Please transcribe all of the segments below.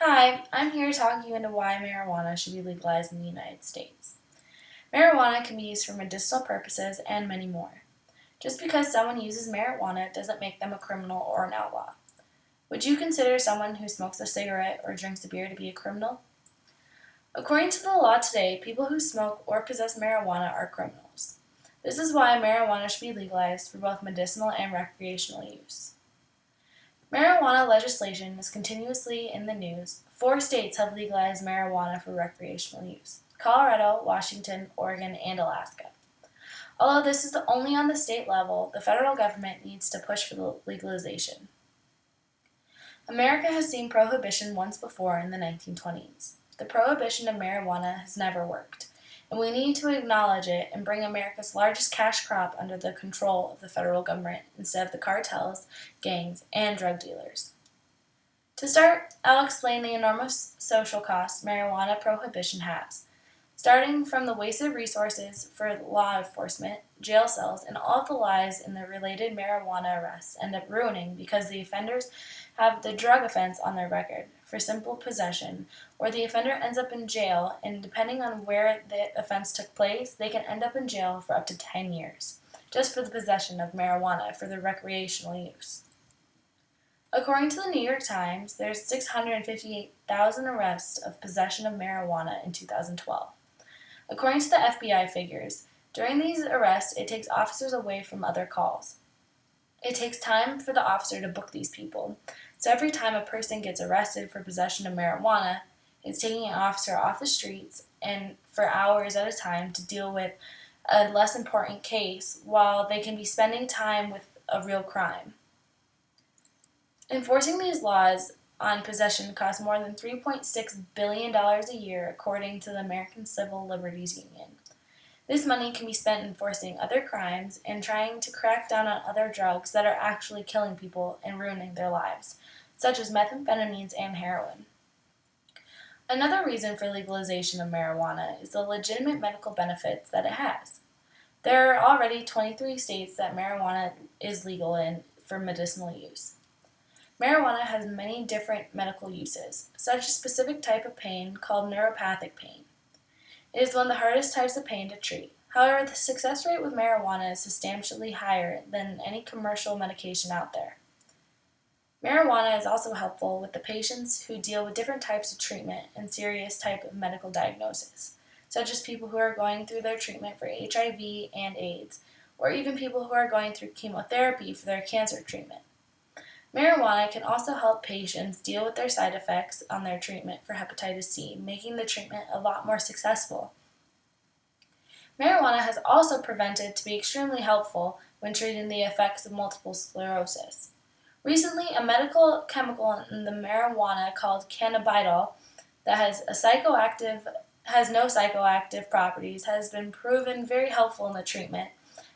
Hi, I'm here to talk you into why marijuana should be legalized in the United States. Marijuana can be used for medicinal purposes and many more. Just because someone uses marijuana doesn't make them a criminal or an outlaw. Would you consider someone who smokes a cigarette or drinks a beer to be a criminal? According to the law today, people who smoke or possess marijuana are criminals. This is why marijuana should be legalized for both medicinal and recreational use. Marijuana legislation is continuously in the news. 4 states have legalized marijuana for recreational use: Colorado, Washington, Oregon, and Alaska. Although this is only on the state level, the federal government needs to push for the legalization. America has seen prohibition once before in the 1920s. The prohibition of marijuana has never worked, and we need to acknowledge it and bring America's largest cash crop under the control of the federal government instead of the cartels, gangs, and drug dealers. To start, I'll explain the enormous social costs marijuana prohibition has, starting from the wasted resources for law enforcement, jail cells, and all of the lives in the related marijuana arrests end up ruining because the offenders have the drug offense on their record for simple possession, or the offender ends up in jail, and depending on where the offense took place, they can end up in jail for up to 10 years, just for the possession of marijuana for their recreational use. According to the New York Times, there's 658,000 arrests of possession of marijuana in 2012. According to the FBI figures, during these arrests, it takes officers away from other calls. It takes time for the officer to book these people, so every time a person gets arrested for possession of marijuana, it's taking an officer off the streets and for hours at a time to deal with a less important case while they can be spending time with a real crime. Enforcing these laws on possession costs more than $3.6 billion a year, according to the American Civil Liberties Union. This money can be spent enforcing other crimes and trying to crack down on other drugs that are actually killing people and ruining their lives, such as methamphetamines and heroin. Another reason for legalization of marijuana is the legitimate medical benefits that it has. There are already 23 states that marijuana is legal in for medicinal use. Marijuana has many different medical uses, such as a specific type of pain called neuropathic pain. It is one of the hardest types of pain to treat. However, the success rate with marijuana is substantially higher than any commercial medication out there. Marijuana is also helpful with the patients who deal with different types of treatment and serious type of medical diagnosis, such as people who are going through their treatment for HIV and AIDS, or even people who are going through chemotherapy for their cancer treatment. Marijuana can also help patients deal with their side effects on their treatment for hepatitis C, making the treatment a lot more successful. Marijuana has also proven to be extremely helpful when treating the effects of multiple sclerosis. Recently, a medical chemical in the marijuana called cannabidiol that has no psychoactive properties has been proven very helpful in the treatment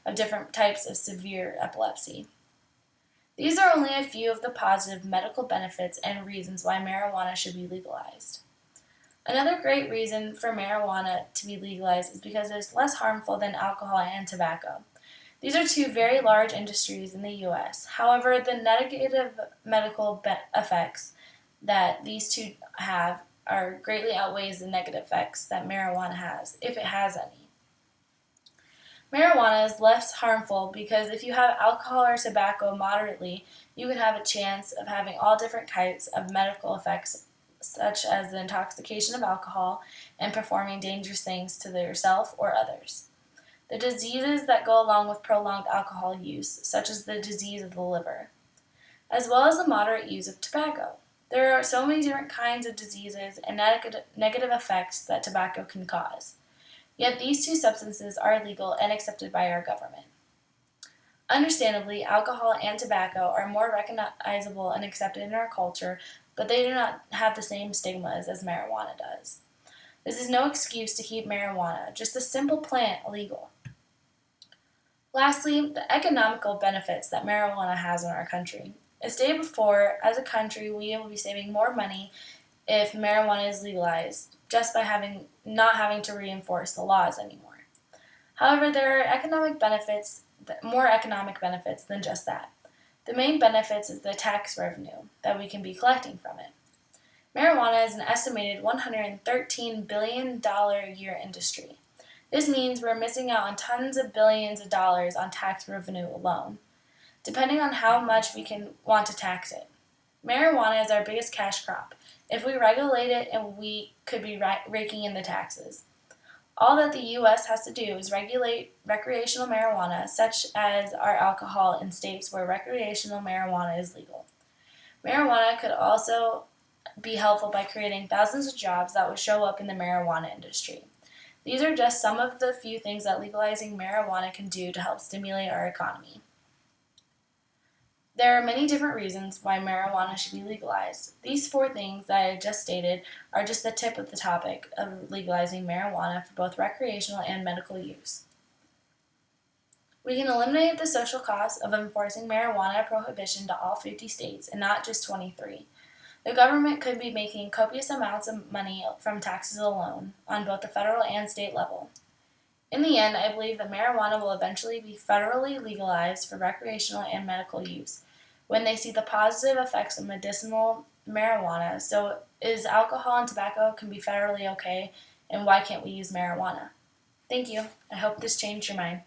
of different types of severe epilepsy. These are only a few of the positive medical benefits and reasons why marijuana should be legalized. Another great reason for marijuana to be legalized is because it is less harmful than alcohol and tobacco. These are two very large industries in the U.S. However, the negative medical effects that these two have are greatly outweighs the negative effects that marijuana has, if it has any. Marijuana is less harmful because if you have alcohol or tobacco moderately, you can have a chance of having all different types of medical effects, such as the intoxication of alcohol and performing dangerous things to yourself or others. The diseases that go along with prolonged alcohol use, such as the disease of the liver, as well as the moderate use of tobacco. There are so many different kinds of diseases and negative effects that tobacco can cause. Yet these two substances are legal and accepted by our government. Understandably, alcohol and tobacco are more recognizable and accepted in our culture, but they do not have the same stigmas as marijuana does. This is no excuse to keep marijuana, just a simple plant, illegal. Lastly, the economical benefits that marijuana has in our country. As stated before, as a country, we will be saving more money if marijuana is legalized, just by not having to reinforce the laws anymore. However, there are more economic benefits than just that. The main benefits is the tax revenue that we can be collecting from it. Marijuana is an estimated $113 billion a year industry. This means we're missing out on tons of billions of dollars on tax revenue alone, depending on how much we want to tax it. Marijuana is our biggest cash crop. If we regulate it, and we could be raking in the taxes. All that the U.S. has to do is regulate recreational marijuana, such as our alcohol, in states where recreational marijuana is legal. Marijuana could also be helpful by creating thousands of jobs that would show up in the marijuana industry. These are just some of the few things that legalizing marijuana can do to help stimulate our economy. There are many different reasons why marijuana should be legalized. These 4 things that I just stated are just the tip of the topic of legalizing marijuana for both recreational and medical use. We can eliminate the social costs of enforcing marijuana prohibition to all 50 states and not just 23. The government could be making copious amounts of money from taxes alone on both the federal and state level. In the end, I believe that marijuana will eventually be federally legalized for recreational and medical use when they see the positive effects of medicinal marijuana. So, is alcohol and tobacco can be federally okay, and why can't we use marijuana? Thank you. I hope this changed your mind.